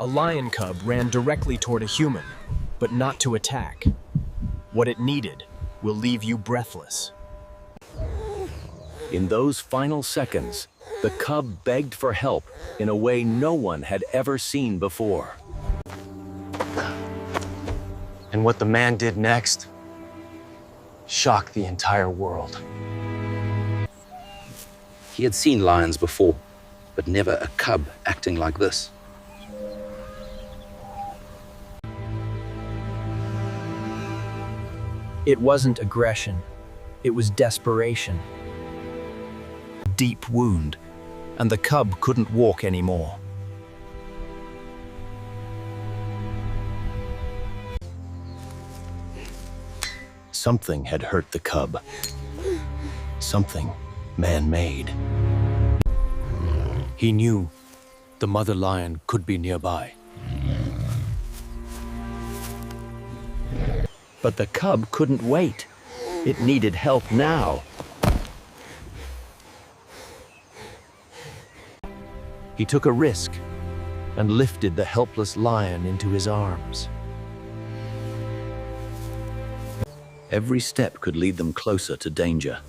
A lion cub ran directly toward a human, but not to attack. What it needed will leave you breathless. In those final seconds, the cub begged for help in a way no one had ever seen before. And what the man did next shocked the entire world. He had seen lions before, but never a cub acting like this. It wasn't aggression, it was desperation. Deep wound, and the cub couldn't walk anymore. Something had hurt the cub. Something man-made. He knew the mother lion could be nearby. But the cub couldn't wait. It needed help now. He took a risk and lifted the helpless lion into his arms. Every step could lead them closer to danger.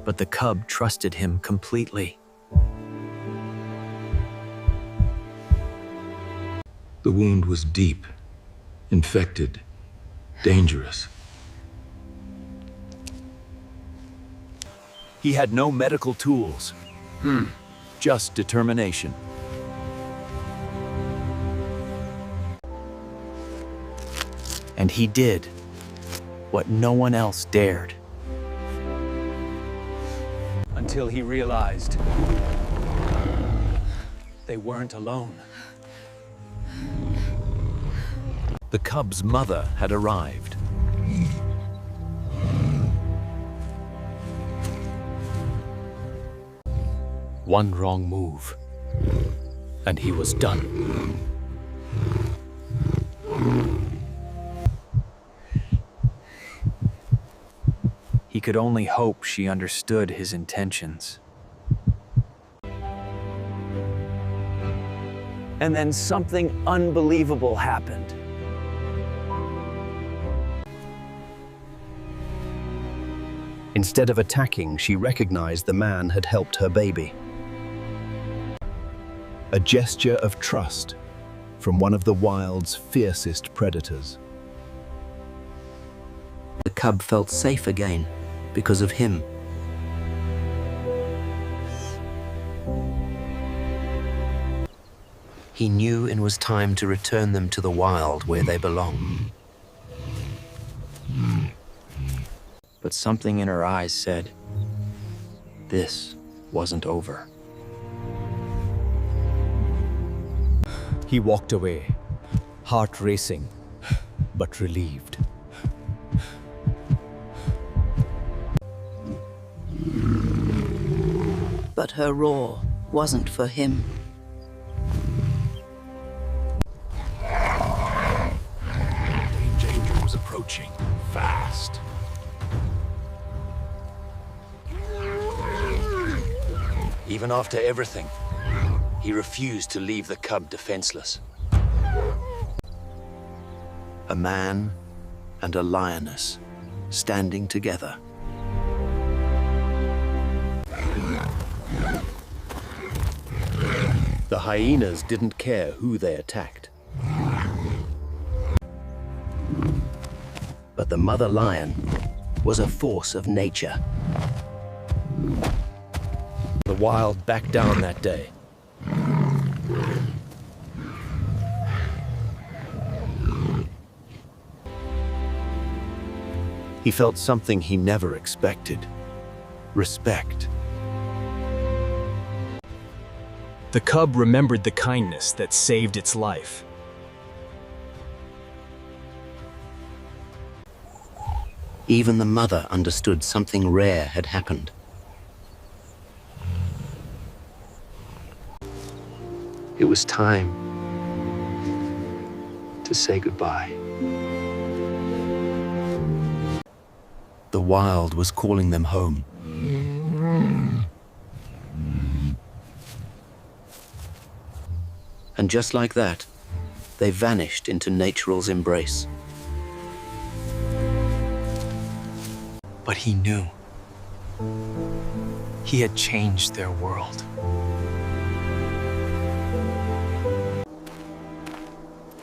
But the cub trusted him completely. The wound was deep, infected, dangerous. He had no medical tools, just determination. And he did what no one else dared. Until he realized they weren't alone. The cub's mother had arrived. One wrong move, and he was done. He could only hope she understood his intentions. And then something unbelievable happened. Instead of attacking, she recognized the man had helped her baby. A gesture of trust from one of the wild's fiercest predators. The cub felt safe again because of him. He knew it was time to return them to the wild where they belong. But something in her eyes said, this wasn't over. He walked away, heart racing, but relieved. But her roar wasn't for him. Danger was approaching, fast. Even after everything, he refused to leave the cub defenseless. A man and a lioness standing together. The hyenas didn't care who they attacked. But the mother lion was a force of nature. The wild backed down that day. He felt something he never expected. Respect. The cub remembered the kindness that saved its life. Even the mother understood something rare had happened. It was time to say goodbye. The wild was calling them home. And just like that, they vanished into natural's embrace. But he knew. He had changed their world.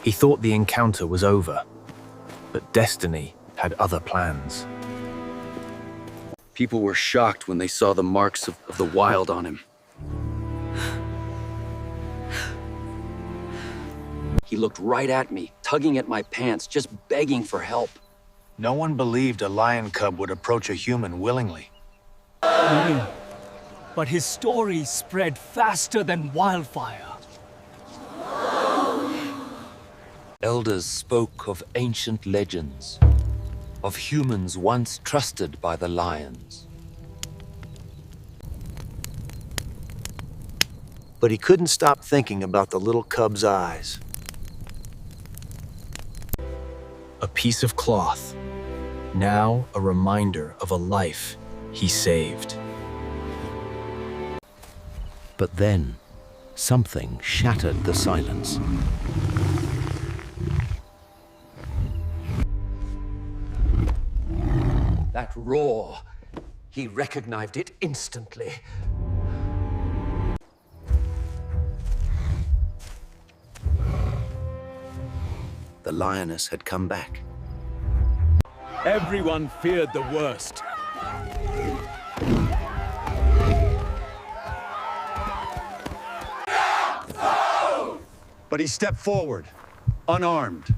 He thought the encounter was over, but destiny had other plans. People were shocked when they saw the marks of the wild on him. He looked right at me, tugging at my pants, just begging for help. No one believed a lion cub would approach a human willingly. But his story spread faster than wildfire. Elders spoke of ancient legends, of humans once trusted by the lions. But he couldn't stop thinking about the little cub's eyes. A piece of cloth, now a reminder of a life he saved. But then, something shattered the silence. That roar, he recognized it instantly. The lioness had come back. Everyone feared the worst. But he stepped forward, unarmed.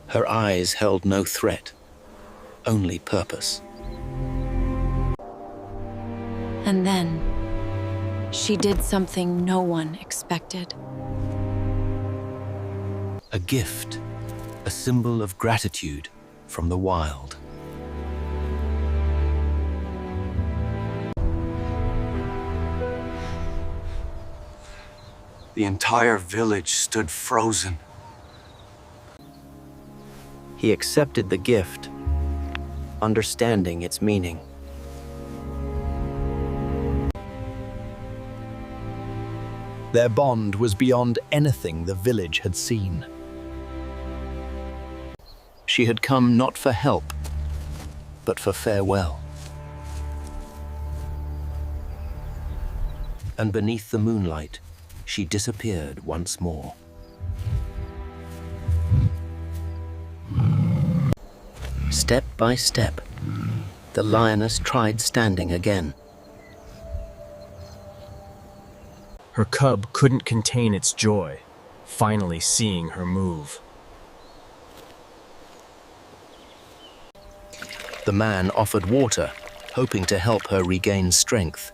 Her eyes held no threat, only purpose. And then, she did something no one expected. A gift, a symbol of gratitude from the wild. The entire village stood frozen. He accepted the gift, understanding its meaning. Their bond was beyond anything the village had seen. She had come not for help, but for farewell. And beneath the moonlight, she disappeared once more. Step by step, the lioness tried standing again. Her cub couldn't contain its joy, finally seeing her move. The man offered water, hoping to help her regain strength.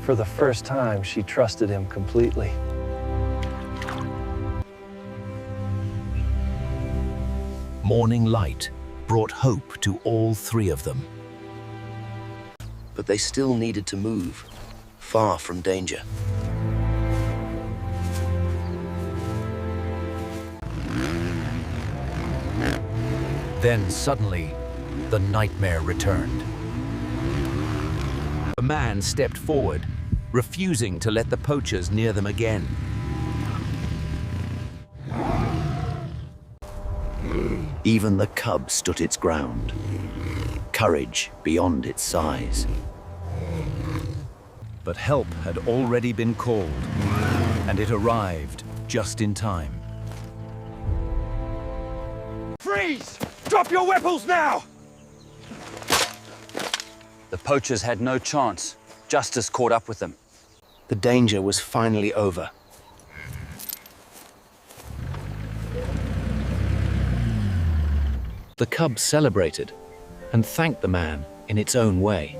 For the first time, she trusted him completely. Morning light brought hope to all three of them. But they still needed to move, far from danger. Then suddenly, the nightmare returned. A man stepped forward, refusing to let the poachers near them again. Even the cub stood its ground, courage beyond its size. But help had already been called, and it arrived just in time. Freeze! Drop your weapons now! The poachers had no chance. Justice caught up with them. The danger was finally over. The cub celebrated and thanked the man in its own way.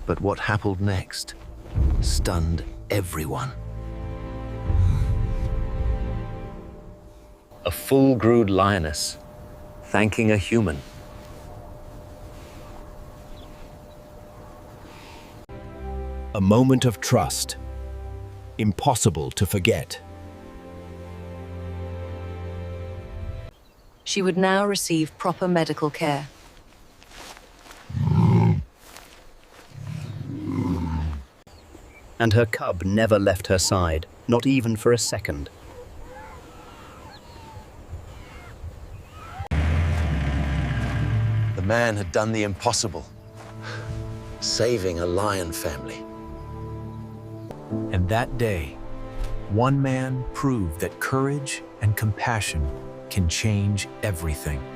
But what happened next stunned everyone. A full-grown lioness thanking a human. A moment of trust, impossible to forget. She would now receive proper medical care. And her cub never left her side, not even for a second. The man had done the impossible, saving a lion family. And that day, one man proved that courage and compassion can change everything.